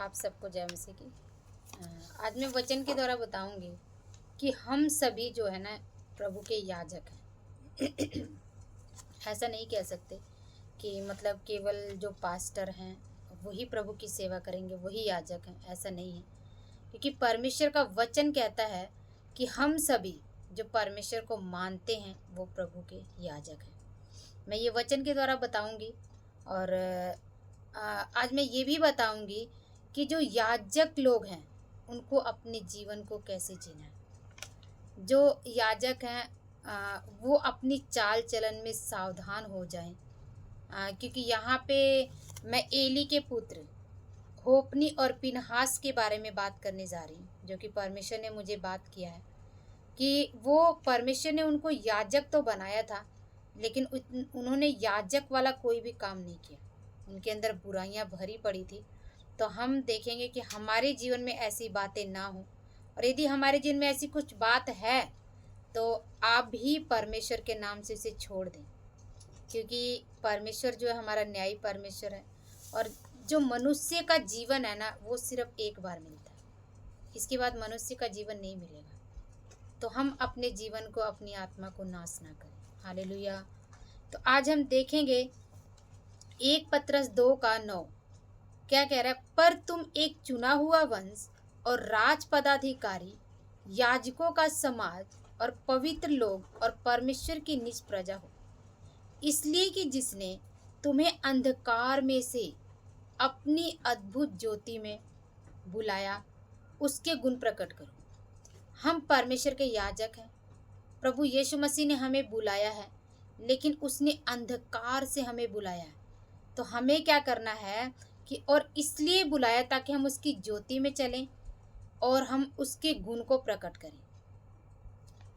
आप सबको जय मसीह की। आज मैं वचन के द्वारा बताऊंगी कि हम सभी जो है ना प्रभु के याजक हैं। ऐसा नहीं कह सकते कि मतलब केवल जो पास्टर हैं वही प्रभु की सेवा करेंगे, वही याजक हैं, ऐसा नहीं है। क्योंकि परमेश्वर का वचन कहता है कि हम सभी जो परमेश्वर को मानते हैं वो प्रभु के याजक हैं। मैं ये वचन के द्वारा बताऊंगी और आज मैं ये भी बताऊंगी कि जो याजक लोग हैं उनको अपने जीवन को कैसे जीना है। जो याजक हैं वो अपनी चाल चलन में सावधान हो जाएं, क्योंकि यहाँ पे मैं एली के पुत्र होपनी और पिनहास के बारे में बात करने जा रही हूँ, जो कि परमेश्वर ने मुझे बात किया है कि वो परमेश्वर ने उनको याजक तो बनाया था, लेकिन उन्होंने याजक वाला कोई भी काम नहीं किया। उनके अंदर बुराइयां भरी पड़ी थी। तो हम देखेंगे कि हमारे जीवन में ऐसी बातें ना हो, और यदि हमारे जीवन में ऐसी कुछ बात है तो आप भी परमेश्वर के नाम से इसे छोड़ दें, क्योंकि परमेश्वर जो है हमारा न्यायी परमेश्वर है, और जो मनुष्य का जीवन है ना वो सिर्फ एक बार मिलता है, इसके बाद मनुष्य का जीवन नहीं मिलेगा। तो हम अपने जीवन को, अपनी आत्मा को नाश ना करें। हालेलुया। तो आज हम देखेंगे 1 पत्रस 2:9 क्या कह रहा है। पर तुम एक चुना हुआ वंश और राज पदाधिकारी, याजकों का समाज और पवित्र लोग और परमेश्वर की निज प्रजा हो, इसलिए कि जिसने तुम्हें अंधकार में से अपनी अद्भुत ज्योति में बुलाया उसके गुण प्रकट करो। हम परमेश्वर के याजक हैं। प्रभु यीशु मसीह ने हमें बुलाया है, लेकिन उसने अंधकार से हमें बुलाया है। तो हमें क्या करना है कि, और इसलिए बुलाया ताकि हम उसकी ज्योति में चलें और हम उसके गुण को प्रकट करें।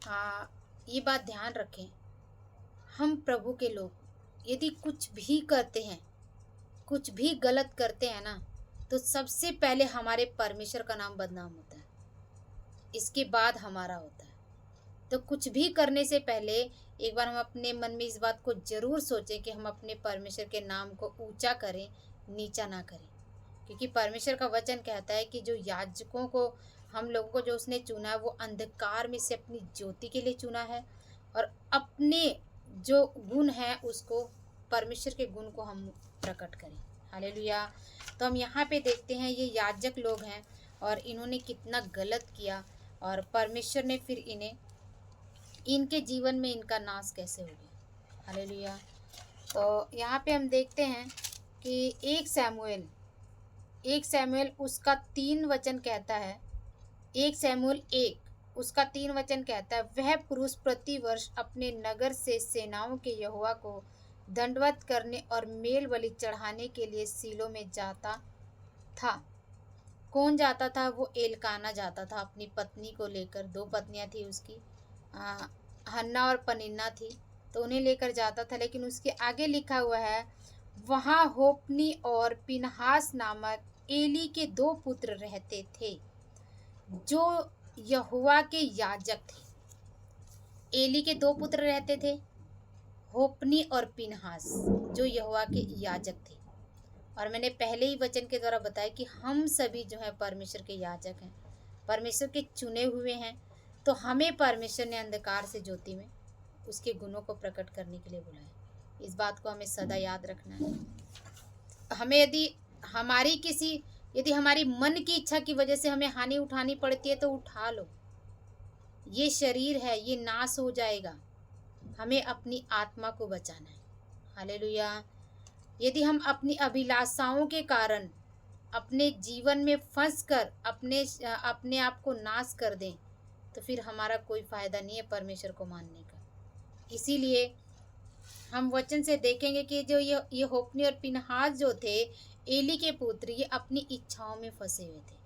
हाँ, ये बात ध्यान रखें। हम प्रभु के लोग यदि कुछ भी करते हैं, कुछ भी गलत करते हैं ना, तो सबसे पहले हमारे परमेश्वर का नाम बदनाम होता है, इसके बाद हमारा होता है। तो कुछ भी करने से पहले एक बार हम अपने मन में इस बात को जरूर सोचें कि हम अपने परमेश्वर के नाम को ऊंचा करें, नीचा ना करें। क्योंकि परमेश्वर का वचन कहता है कि जो याजकों को, हम लोगों को जो उसने चुना है, वो अंधकार में से अपनी ज्योति के लिए चुना है, और अपने जो गुण है उसको, परमेश्वर के गुण को हम प्रकट करें। हालेलुया। तो हम यहाँ पे देखते हैं ये याजक लोग हैं और इन्होंने कितना गलत किया, और परमेश्वर ने फिर इनके जीवन में इनका नाश कैसे हो गया। हालेलुया। तो यहाँ पे हम देखते हैं कि 1 शमूएल उसका 3 वचन कहता है। 1 शमूएल 1 उसका 3 वचन कहता है, वह पुरुष प्रतिवर्ष अपने नगर से सेनाओं के यहोवा को दंडवत करने और मेल बलि चढ़ाने के लिए सीलो में जाता था। कौन जाता था? वो एलकाना जाता था, अपनी पत्नी को लेकर। 2 पत्नियां थी उसकी, हन्ना और पनिन्ना थी, तो उन्हें लेकर जाता था। लेकिन उसके आगे लिखा हुआ है, वहाँ होपनी और पिनहास नामक एली के 2 पुत्र रहते थे जो यहोवा के याजक थे। एली के 2 पुत्र रहते थे, होपनी और पिनहास, जो यहोवा के याजक थे। और मैंने पहले ही वचन के द्वारा बताया कि हम सभी जो है परमेश्वर के याजक हैं, परमेश्वर के चुने हुए हैं। तो हमें परमेश्वर ने अंधकार से ज्योति में उसके गुणों को प्रकट करने के लिए बुलाया। इस बात को हमें सदा याद रखना है। हमें यदि हमारी मन की इच्छा की वजह से हमें हानि उठानी पड़ती है तो उठा लो। ये शरीर है, ये नाश हो जाएगा। हमें अपनी आत्मा को बचाना है। हालेलुया। यदि हम अपनी अभिलाषाओं के कारण अपने जीवन में फंसकर अपने आप को नाश कर दें, तो फिर हमारा कोई फायदा नहीं है परमेश्वर को मानने का। इसीलिए हम वचन से देखेंगे कि जो ये होपनी और पिनहास जो थे, एली के पुत्र, ये अपनी इच्छाओं में फंसे हुए थे,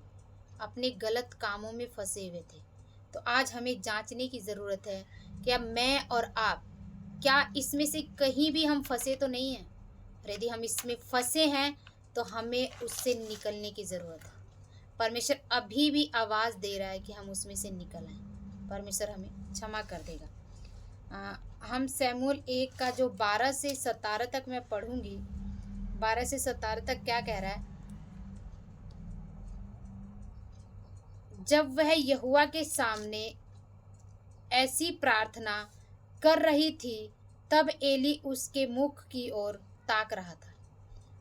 अपने गलत कामों में फंसे हुए थे। तो आज हमें जांचने की ज़रूरत है कि अब मैं और आप, क्या इसमें से कहीं भी हम फंसे तो नहीं हैं? और यदि हम इसमें फंसे हैं तो हमें उससे निकलने की ज़रूरत है। परमेश्वर अभी भी आवाज़ दे रहा है कि हम उसमें से निकल आए। परमेश्वर हमें क्षमा कर देगा। हम शमूएल 1 का जो 12 से 17 तक मैं पढ़ूंगी। 12 से 17 तक क्या कह रहा है? जब वह यहोवा के सामने ऐसी प्रार्थना कर रही थी, तब एली उसके मुख की ओर ताक रहा था।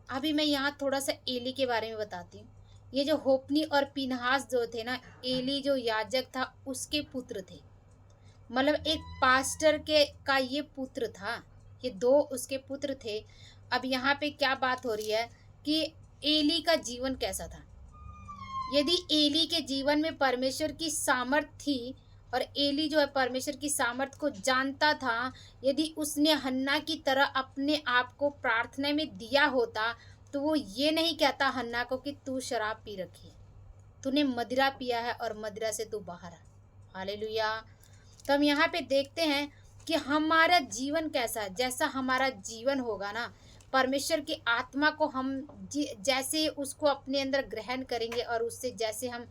अभी मैं यहाँ थोड़ा सा एली के बारे में बताती हूँ। ये जो होप्नी और पिनहास जो थे ना, एली जो याजक था उसके पुत्र थे। मतलब एक पास्टर के का ये पुत्र था। ये दो उसके पुत्र थे। अब यहाँ पे क्या बात हो रही है कि एली का जीवन कैसा था। यदि एली के जीवन में परमेश्वर की सामर्थ थी और एली जो है परमेश्वर की सामर्थ को जानता था, यदि उसने हन्ना की तरह अपने आप को प्रार्थना में दिया होता, तो वो ये नहीं कहता हन्ना को कि तू शराब पी रखी है, तूने मदिरा पिया है और मदिरा से तू बाहर आ। हालेलुया। तो हम यहाँ पे देखते हैं कि हमारा जीवन कैसा है। जैसा हमारा जीवन होगा ना, परमेश्वर की आत्मा को हम जैसे उसको अपने अंदर ग्रहण करेंगे और उससे जैसे हम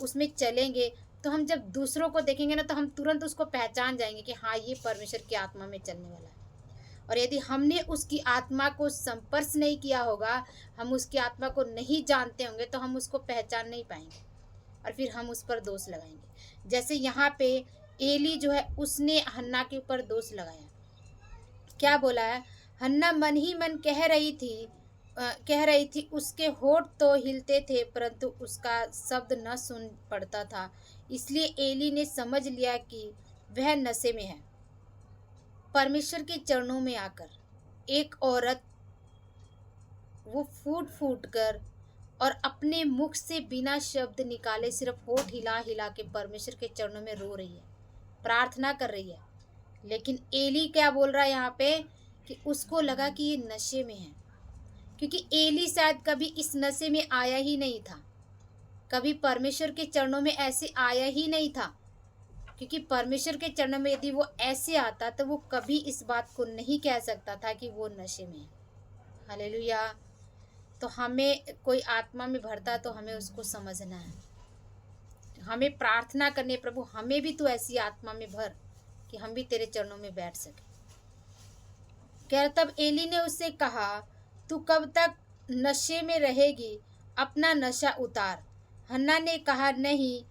उसमें चलेंगे, तो हम जब दूसरों को देखेंगे ना, तो हम तुरंत उसको पहचान जाएंगे कि हाँ, ये परमेश्वर की आत्मा में चलने वाला है। और यदि हमने उसकी आत्मा को संपर्श नहीं किया होगा, हम उसकी आत्मा को नहीं जानते होंगे, तो हम उसको पहचान नहीं पाएंगे और फिर हम उस पर दोष लगाएंगे। जैसे यहाँ पे एली जो है उसने हन्ना के ऊपर दोष लगाया। क्या बोला है? हन्ना मन ही मन कह रही थी, उसके होठ तो हिलते थे परंतु उसका शब्द न सुन पड़ता था। इसलिए एली ने समझ लिया कि वह नशे में है। परमेश्वर के चरणों में आकर एक औरत वो फूट फूट कर और अपने मुख से बिना शब्द निकाले सिर्फ होठ हिला हिला के परमेश्वर के चरणों में रो रही है, प्रार्थना कर रही है। लेकिन एली क्या बोल रहा है यहाँ पे कि उसको लगा कि ये नशे में है, क्योंकि एली शायद कभी इस नशे में आया ही नहीं था, कभी परमेश्वर के चरणों में ऐसे आया ही नहीं था। क्योंकि परमेश्वर के चरणों में यदि वो ऐसे आता तो वो कभी इस बात को नहीं कह सकता था कि वो नशे में है। हालेलुया। तो हमें कोई आत्मा में भरता तो हमें उसको समझना है, हमें प्रार्थना करनी है, प्रभु हमें भी तू ऐसी आत्मा में भर कि हम भी तेरे चरणों में बैठ सके। कह तब एली ने उससे कहा, तू कब तक नशे में रहेगी? अपना नशा उतार। हन्ना ने कहा, नहीं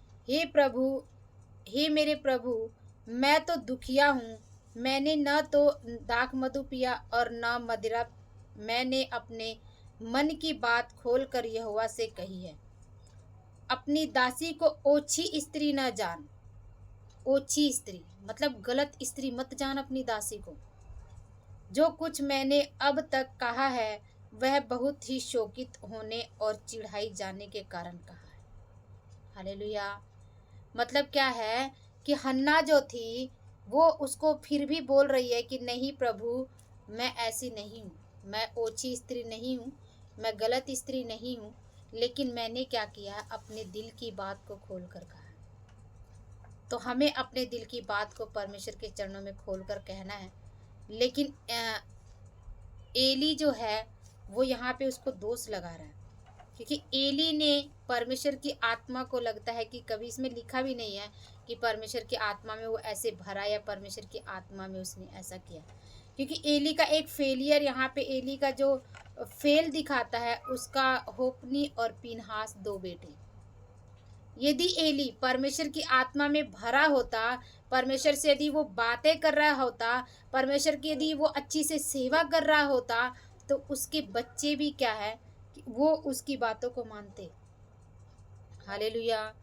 हे मेरे प्रभु, मैं तो दुखिया हूँ। मैंने न तो दाख मधु पिया और न मदिरा। मैंने अपने मन की बात खोल कर यहोवा से कही है। अपनी दासी को ओछी स्त्री न जान। ओछी स्त्री मतलब गलत स्त्री मत जान अपनी दासी को। जो कुछ मैंने अब तक कहा है वह बहुत ही शोकित होने और चिढ़ाई जाने के कारण कहा है। हालेलुया। मतलब क्या है कि हन्ना जो थी वो उसको फिर भी बोल रही है कि नहीं प्रभु, मैं ऐसी नहीं हूँ, मैं ओछी स्त्री नहीं हूँ, मैं गलत स्त्री नहीं हूँ। लेकिन मैंने क्या किया? अपने दिल की बात को खोल कर कहा। तो हमें अपने दिल की बात को परमेश्वर के चरणों में खोल कर कहना है। लेकिन एली जो है वो यहाँ पे उसको दोष लगा रहा है, क्योंकि एली ने परमेश्वर की आत्मा को, लगता है कि कभी इसमें लिखा भी नहीं है कि परमेश्वर की आत्मा में वो ऐसे भरा या परमेश्वर की आत्मा में उसने ऐसा किया। क्योंकि एली का एक फेलियर यहाँ पे, एली का जो फेल दिखाता है उसका होप्नी और पिनहास दो बेटे। यदि एली परमेश्वर की आत्मा में भरा होता, परमेश्वर से यदि वो बातें कर रहा होता, परमेश्वर की यदि वो अच्छी से सेवा कर रहा होता, तो उसके बच्चे भी क्या है कि वो उसकी बातों को मानते। हालेलुया।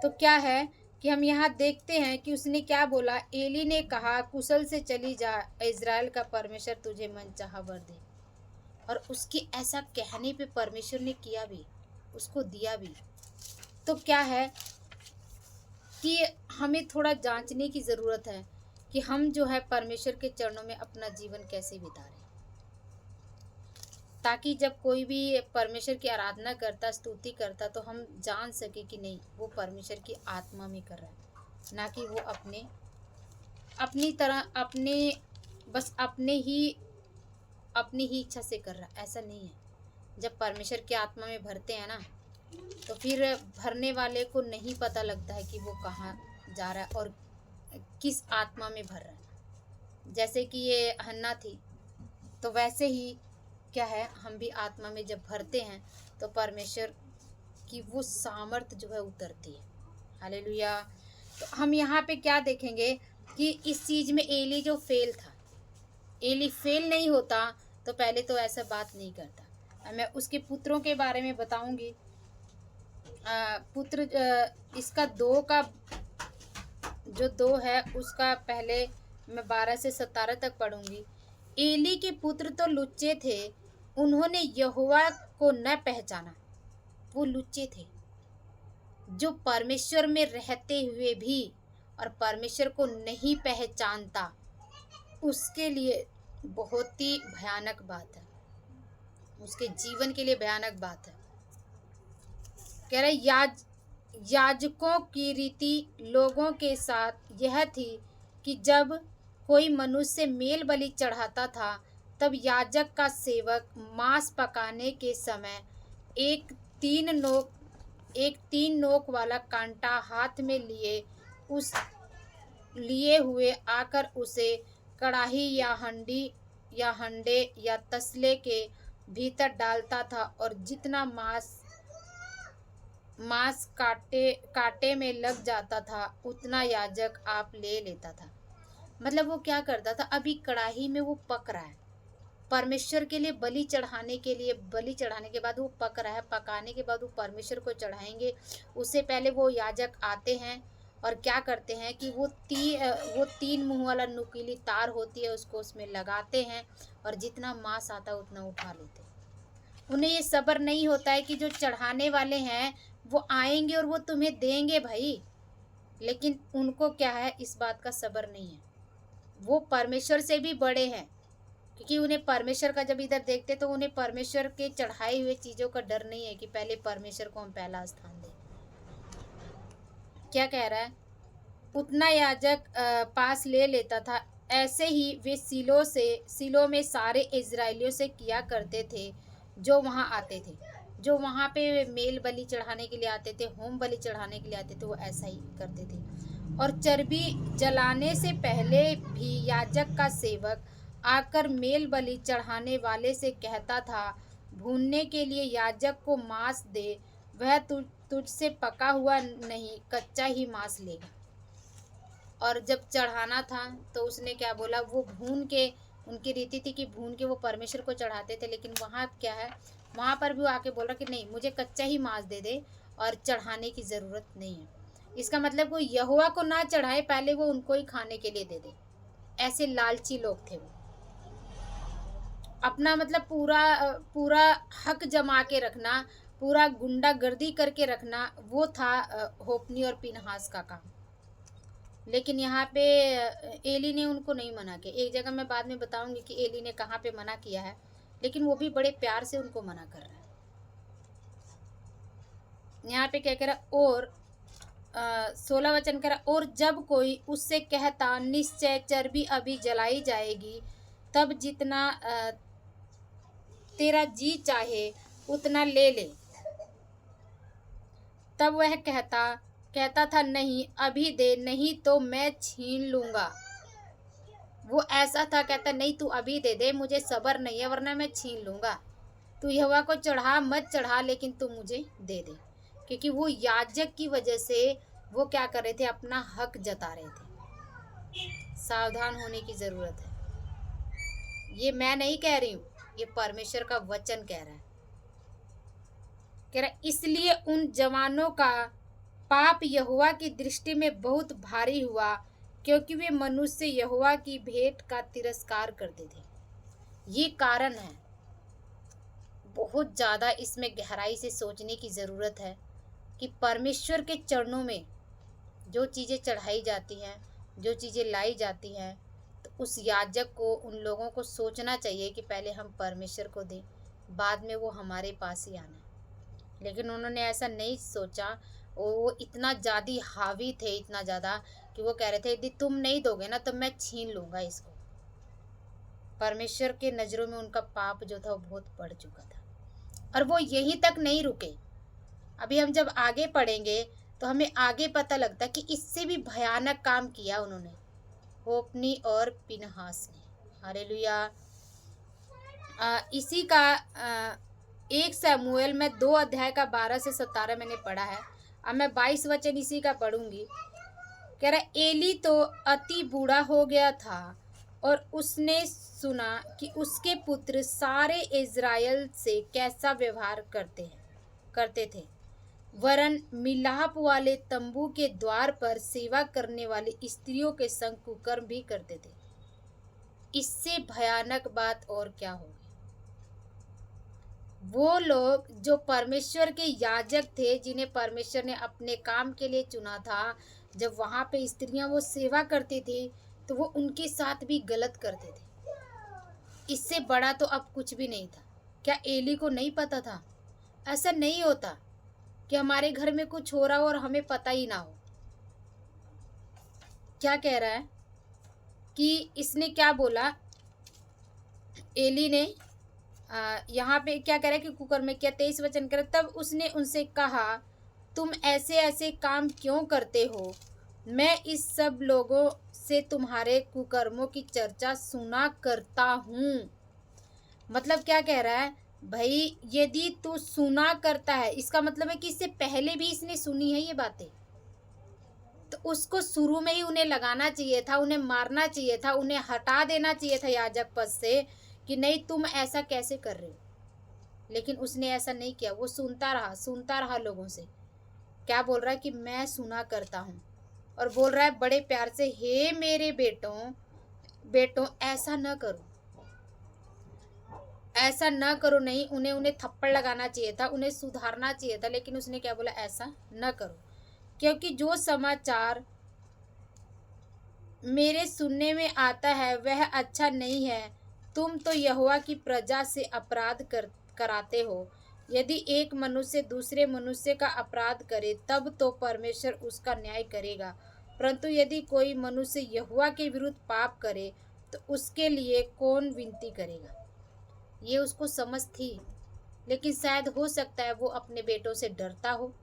तो क्या है कि हम यहाँ देखते हैं कि उसने क्या बोला। एली ने कहा, कुशल से चली जा, इज़राइल का परमेश्वर तुझे मनचाहा वर दे। और उसके ऐसा कहने पे परमेश्वर ने किया भी, उसको दिया भी। तो क्या है कि हमें थोड़ा जांचने की ज़रूरत है कि हम जो है परमेश्वर के चरणों में अपना जीवन कैसे बिता रहे हैं, ताकि जब कोई भी परमेश्वर की आराधना करता, स्तुति करता, तो हम जान सके कि नहीं, वो परमेश्वर की आत्मा में कर रहा है, ना कि वो अपनी तरह बस अपनी ही इच्छा से कर रहा है। ऐसा नहीं है। जब परमेश्वर की आत्मा में भरते हैं ना, तो फिर भरने वाले को नहीं पता लगता है कि वो कहाँ जा रहा है और किस आत्मा में भर रहा है। जैसे कि ये हन्ना थी, तो वैसे ही क्या है, हम भी आत्मा में जब भरते हैं तो परमेश्वर की वो सामर्थ जो है उतरती है। हालेलुया। तो हम यहाँ पे क्या देखेंगे कि इस चीज़ में एली जो फेल था, एली फेल नहीं होता तो पहले तो ऐसा बात नहीं करता। मैं उसके पुत्रों के बारे में बताऊंगी। पुत्र इसका दो का जो दो है उसका पहले मैं 12 से 17 तक पढ़ूंगी। एली के पुत्र तो लुच्चे थे, उन्होंने यहोवा को न पहचाना। वो लुच्चे थे जो परमेश्वर में रहते हुए भी और परमेश्वर को नहीं पहचानता, उसके लिए बहुत ही भयानक बात है, उसके जीवन के लिए भयानक बात है। कह रहे याजकों की रीति लोगों के साथ यह थी कि जब कोई मनुष्य मेल बलि चढ़ाता था तब याजक का सेवक मांस पकाने के समय एक एक तीन नोक वाला कांटा हाथ में लिए हुए आकर उसे कड़ाही या हंडे या तसले के भीतर डालता था और जितना मांस काटे में लग जाता था उतना याजक आप ले लेता था। मतलब वो क्या करता था, अभी कड़ाही में वो पक रहा है, परमेश्वर के लिए बलि चढ़ाने के बाद वो पक रहा है, पकाने के बाद वो परमेश्वर को चढ़ाएंगे। उससे पहले वो याजक आते हैं और क्या करते हैं कि वो तीन मुंह वाला नुकीली तार होती है, उसको उसमें लगाते हैं और जितना मांस आता है उतना उठा लेते हैं। उन्हें ये सब्र नहीं होता है कि जो चढ़ाने वाले हैं वो आएंगे और वो तुम्हें देंगे भाई, लेकिन उनको क्या है, इस बात का सब्र नहीं है। वो परमेश्वर से भी बड़े हैं, क्योंकि उन्हें परमेश्वर का जब इधर देखते तो उन्हें परमेश्वर के चढ़ाए हुए चीज़ों का डर नहीं है कि पहले परमेश्वर को हम पहला स्थान दें। क्या कह रहा है, उतना याजक पास ले लेता था। ऐसे ही वे सिलो में सारे इजराइलियों से किया करते थे जो वहाँ आते थे, जो वहाँ पे मेल बलि चढ़ाने के लिए आते थे, होम बलि चढ़ाने के लिए आते थे, वो ऐसा ही करते थे। और चर्बी जलाने से पहले भी याजक का सेवक आकर मेल बलि चढ़ाने वाले से कहता था, भूनने के लिए याजक को मांस दे, वह तुझसे पका हुआ नहीं कच्चा ही मांस लेगा। और जब चढ़ाना था तो उसने क्या बोला, वो भून के, उनकी रीति थी कि भून के वो परमेश्वर को चढ़ाते थे, लेकिन वहाँ क्या है, वहाँ पर भी वो आके बोल रहा कि नहीं, मुझे कच्चा ही मांस दे दे और चढ़ाने की ज़रूरत नहीं है। इसका मतलब वो यहोवा को ना चढ़ाए, पहले वो उनको ही खाने के लिए दे दे। ऐसे लालची लोग थे वो, अपना मतलब पूरा हक जमा के रखना, पूरा गुंडागर्दी करके रखना, वो था होप्नी और पिनहास का काम। लेकिन यहाँ पे एली ने उनको नहीं मना किया। एक जगह मैं बाद में बताऊंगी कि एली ने कहाँ पे मना किया है, लेकिन वो भी बड़े प्यार से उनको मना कर रहा है। यहाँ पे क्या कह रहा, और 16 वचन कह रहा, और जब कोई उससे कहता निश्चय चर्बी अभी जलाई जाएगी, तब जितना तेरा जी चाहे उतना ले ले, तब वह कहता था नहीं अभी दे, नहीं तो मैं छीन लूंगा। वो ऐसा था, कहता नहीं तू अभी दे दे, मुझे सब्र नहीं है वरना मैं छीन लूंगा। तू यहोवा को चढ़ा मत चढ़ा, लेकिन तू मुझे दे दे। क्योंकि वो याजक की वजह से वो क्या कर रहे थे, अपना हक जता रहे थे। सावधान होने की जरूरत है। ये मैं नहीं कह रही हूँ, ये परमेश्वर का वचन कह रहा है। कह रहा इसलिए उन जवानों का पाप यहोवा की दृष्टि में बहुत भारी हुआ, क्योंकि वे मनुष्य यहोवा की भेंट का तिरस्कार करते थे। ये कारण है। बहुत ज़्यादा इसमें गहराई से सोचने की ज़रूरत है कि परमेश्वर के चरणों में जो चीज़ें चढ़ाई जाती हैं, जो चीज़ें लाई जाती हैं, तो उस याजक को, उन लोगों को सोचना चाहिए कि पहले हम परमेश्वर को दें, बाद में वो हमारे पास ही आना है। लेकिन उन्होंने ऐसा नहीं सोचा। वो इतना ज़्यादा हावी थे, इतना ज़्यादा कि वो कह रहे थे यदि तुम नहीं दोगे ना तो मैं छीन लूँगा इसको। परमेश्वर के नज़रों में उनका पाप जो था वो बहुत बढ़ चुका था। और वो यहीं तक नहीं रुके। अभी हम जब आगे पढ़ेंगे तो हमें आगे पता लगता कि इससे भी भयानक काम किया उन्होंने, होप्नी और पिनहास ने। हालेलुया। इसी का 1 शमूएल में 2 अध्याय का 12 से 17 मैंने पढ़ा है। अब मैं 22 वचन इसी का पढ़ूंगी। कह रहा है, एली तो अति बूढ़ा हो गया था और उसने सुना कि उसके पुत्र सारे इज़राइल से कैसा व्यवहार करते थे, वरन मिलाप वाले तंबू के द्वार पर सेवा करने वाली स्त्रियों के संग कुकर्म भी करते थे। इससे भयानक बात और क्या होगी। वो लोग जो परमेश्वर के याजक थे, जिन्हें परमेश्वर ने अपने काम के लिए चुना था, जब वहां पे स्त्रियां वो सेवा करती थी तो वो उनके साथ भी गलत करते थे। इससे बड़ा तो अब कुछ भी नहीं था। क्या एली को नहीं पता था? ऐसा नहीं होता कि हमारे घर में कुछ हो रहा हो और हमें पता ही ना हो। क्या कह रहा है कि इसने क्या बोला, एली ने यहाँ पे क्या कह रहा है कि कुकर में क्या 23 वचन करे, तब उसने उनसे कहा, तुम ऐसे ऐसे काम क्यों करते हो? मैं इस सब लोगों से तुम्हारे कुकर्मों की चर्चा सुना करता हूँ। मतलब क्या कह रहा है भाई, यदि तू सुना करता है, इसका मतलब है कि इससे पहले भी इसने सुनी है ये बातें, तो उसको शुरू में ही उन्हें लगाना चाहिए था, उन्हें मारना चाहिए था, उन्हें हटा देना चाहिए था याजक पद से कि नहीं तुम ऐसा कैसे कर रहे हो। लेकिन उसने ऐसा नहीं किया। वो सुनता रहा लोगों से। क्या बोल रहा है कि मैं सुना करता हूँ, और बोल रहा है बड़े प्यार से, हे मेरे बेटों ऐसा न करो, ऐसा न करो। नहीं, उन्हें थप्पड़ लगाना चाहिए था, उन्हें सुधारना चाहिए था, लेकिन उसने क्या बोला, ऐसा न करो। क्योंकि जो समाचार मेरे सुनने में आता है वह अच्छा नहीं है। तुम तो यहोवा की प्रजा से अपराध कराते हो। यदि एक मनुष्य दूसरे मनुष्य का अपराध करे तब तो परमेश्वर उसका न्याय करेगा, परंतु यदि कोई मनुष्य यहोवा के विरुद्ध पाप करे तो उसके लिए कौन विनती करेगा। ये उसको समझ थी, लेकिन शायद हो सकता है वो अपने बेटों से डरता हो,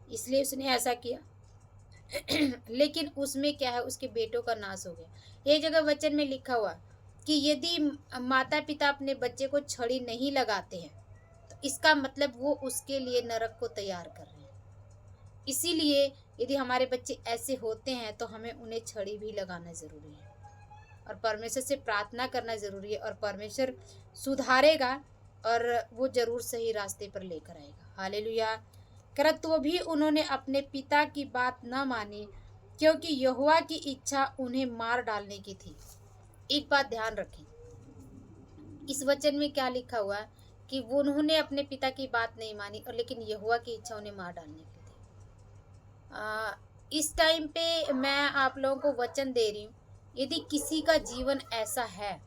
इसलिए उसने ऐसा किया। लेकिन उसमें क्या है, उसके बेटों का नाश हो गया। एक जगह वचन में लिखा हुआ कि यदि माता पिता अपने बच्चे को छड़ी नहीं लगाते हैं तो इसका मतलब वो उसके लिए नरक को तैयार कर रहे हैं। इसीलिए यदि हमारे बच्चे ऐसे होते हैं तो हमें उन्हें छड़ी भी लगाना ज़रूरी है और परमेश्वर से प्रार्थना करना ज़रूरी है, और परमेश्वर सुधारेगा और वो ज़रूर सही रास्ते पर लेकर आएगा। हालेलुया। कर तो भी उन्होंने अपने पिता की बात न मानी, क्योंकि यहोवा की इच्छा उन्हें मार डालने की थी। एक बात ध्यान रखें, इस वचन में क्या लिखा हुआ है कि वो उन्होंने अपने पिता की बात नहीं मानी, और लेकिन यहोवा की इच्छा उन्हें मार डालने की थी। इस टाइम पे मैं आप लोगों को वचन दे रही हूँ, यदि किसी का जीवन ऐसा है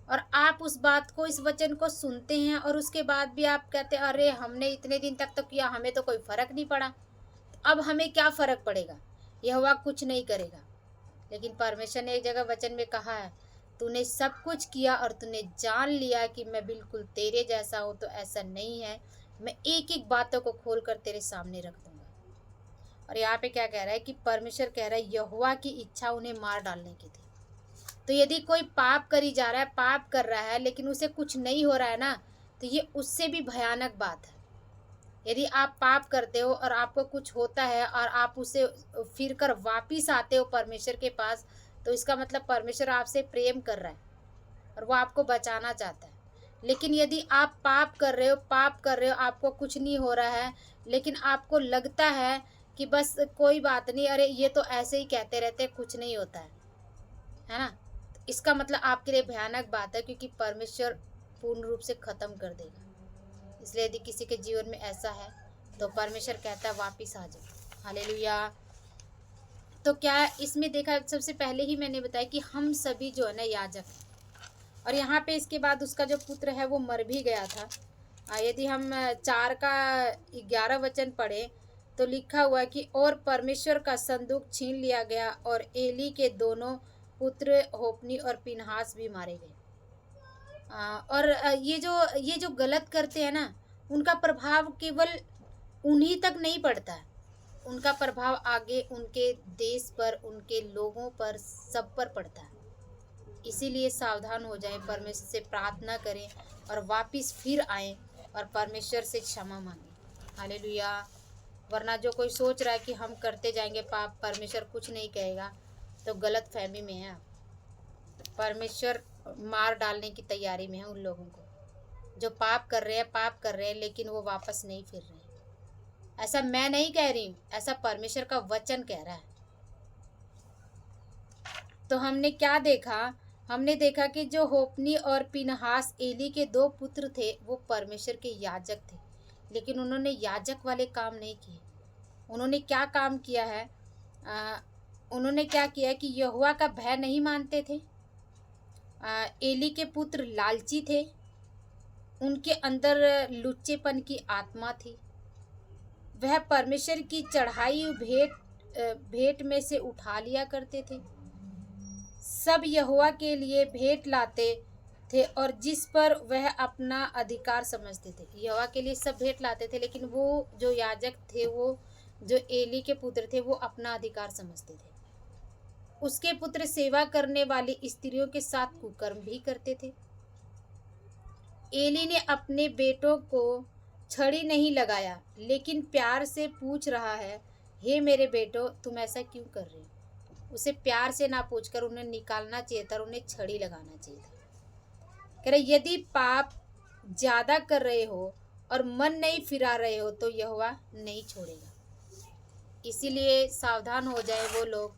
और आप उस बात को, इस वचन को सुनते हैं और उसके बाद भी आप कहते हैं अरे हमने इतने दिन तक तो किया, हमें तो कोई फर्क नहीं पड़ा, तो अब हमें क्या फर्क पड़ेगा, यहोवा कुछ नहीं करेगा। लेकिन परमेश्वर ने एक जगह वचन में कहा है, तूने सब कुछ किया और तूने जान लिया कि मैं बिल्कुल तेरे जैसा हूँ, तो ऐसा नहीं है, मैं एक एक बातों को खोल कर तेरे सामने रख दूंगा। और यहाँ पे क्या कह रहा है कि परमेश्वर कह रहा है यहोवा की इच्छा उन्हें मार डालने की थी। तो यदि कोई पाप करी जा रहा है, पाप कर रहा है, लेकिन उसे कुछ नहीं हो रहा है ना, तो ये उससे भी भयानक बात है। यदि आप पाप करते हो और आपको कुछ होता है और आप उसे फिर कर वापिस आते हो परमेश्वर के पास, तो इसका मतलब परमेश्वर आपसे प्रेम कर रहा है और वो आपको बचाना चाहता है। लेकिन यदि आप पाप कर रहे हो, आपको कुछ नहीं हो रहा है, लेकिन आपको लगता है कि बस कोई बात नहीं, अरे ये तो ऐसे ही कहते रहते, कुछ नहीं होता है ना, इसका मतलब आपके लिए भयानक बात है, क्योंकि परमेश्वर पूर्ण रूप से ख़त्म कर देगा। इसलिए यदि किसी के जीवन में ऐसा है तो परमेश्वर कहता है वापिस आ जाओ। हालेलुया। तो क्या इसमें देखा, सबसे पहले ही मैंने बताया कि हम सभी जो है ना याजक हैं, और यहाँ पे इसके बाद उसका जो पुत्र है वो मर भी गया था। यदि हम 4 का 11 वचन पढ़े तो लिखा हुआ कि और परमेश्वर का संदूक छीन लिया गया और एली के दोनों पुत्र होप्नी और पिनहास भी मारे गए। और ये जो गलत करते हैं ना, उनका प्रभाव केवल उन्हीं तक नहीं पड़ता है, उनका प्रभाव आगे उनके देश पर, उनके लोगों पर, सब पर पड़ता है। इसीलिए सावधान हो जाएं, परमेश्वर से प्रार्थना करें और वापस फिर आएं और परमेश्वर से क्षमा मांगें। हालेलुया। वरना जो कोई सोच रहा है कि हम करते जाएंगे पाप, परमेश्वर कुछ नहीं कहेगा, तो गलत फहमी में है आप। परमेश्वर मार डालने की तैयारी में है उन लोगों को जो पाप कर रहे हैं, पाप कर रहे हैं, लेकिन वो वापस नहीं फिर रहे हैं। ऐसा मैं नहीं कह रही हूँ, ऐसा परमेश्वर का वचन कह रहा है। तो हमने क्या देखा? हमने देखा कि जो होपनी और पिनहास एली के दो पुत्र थे, वो परमेश्वर के याजक थे, लेकिन उन्होंने याजक वाले काम नहीं किए। उन्होंने क्या काम किया है? उन्होंने क्या किया कि यहोवा का भय नहीं मानते थे। एली के पुत्र लालची थे, उनके अंदर लुच्चेपन की आत्मा थी। वह परमेश्वर की चढ़ाई भेंट में से उठा लिया करते थे। सब यहोवा के लिए भेंट लाते थे और जिस पर वह अपना अधिकार समझते थे। यहोवा के लिए सब भेंट लाते थे, लेकिन वो जो याजक थे, वो जो एली के पुत्र थे, वो अपना अधिकार समझते थे। उसके पुत्र सेवा करने वाली स्त्रियों के साथ कुकर्म भी करते थे। एली ने अपने बेटों को छड़ी नहीं लगाया, लेकिन प्यार से पूछ रहा है, हे मेरे बेटो, तुम ऐसा क्यों कर रहे हो? उसे प्यार से ना पूछकर उन्हें निकालना चाहिए था, उन्हें छड़ी लगाना चाहिए था। कह रहे, यदि पाप ज्यादा कर रहे हो और मन नहीं फिरा रहे हो तो यहोवा नहीं छोड़ेगा। इसीलिए सावधान हो जाए वो लोग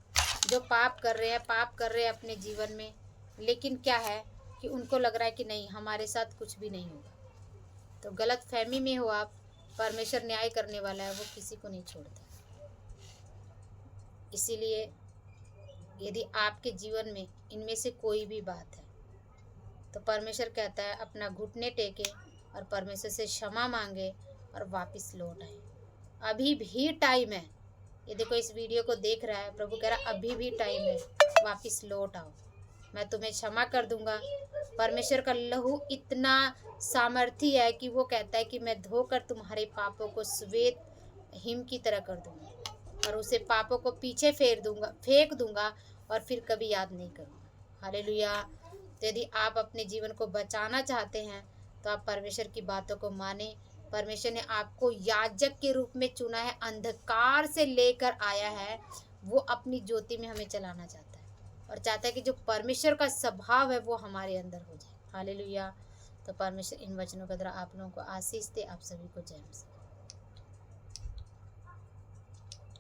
जो पाप कर रहे हैं अपने जीवन में, लेकिन क्या है कि उनको लग रहा है कि नहीं, हमारे साथ कुछ भी नहीं होगा। तो गलत फहमी में हो आप। परमेश्वर न्याय करने वाला है, वो किसी को नहीं छोड़ता। इसीलिए यदि आपके जीवन में इनमें से कोई भी बात है, तो परमेश्वर कहता है अपना घुटने टेके और परमेश्वर से क्षमा मांगे और वापस लौट आए। अभी भी टाइम है। ये देखो, इस वीडियो को देख रहा है, प्रभु कह रहा अभी भी टाइम है, वापस लौट आओ, मैं तुम्हें क्षमा कर दूंगा। परमेश्वर का लहू इतना सामर्थी है कि वो कहता है कि मैं धोकर तुम्हारे पापों को श्वेत हिम की तरह कर दूंगा और उसे पापों को पीछे फेंक दूंगा और फिर कभी याद नहीं करूंगा। हालेलुया। तो यदि आप अपने जीवन को बचाना चाहते हैं तो आप परमेश्वर की बातों को माने। परमेश्वर ने आपको याजक के रूप में चुना है, अंधकार से लेकर आया है, वो अपनी ज्योति में हमें चलाना चाहता है और चाहता है कि जो परमेश्वर का स्वभाव है वो हमारे अंदर हो जाए। हालेलुया। तो परमेश्वर इन वचनों के द्वारा आप लोगों को आशीष दे। आप सभी को जय मसीह।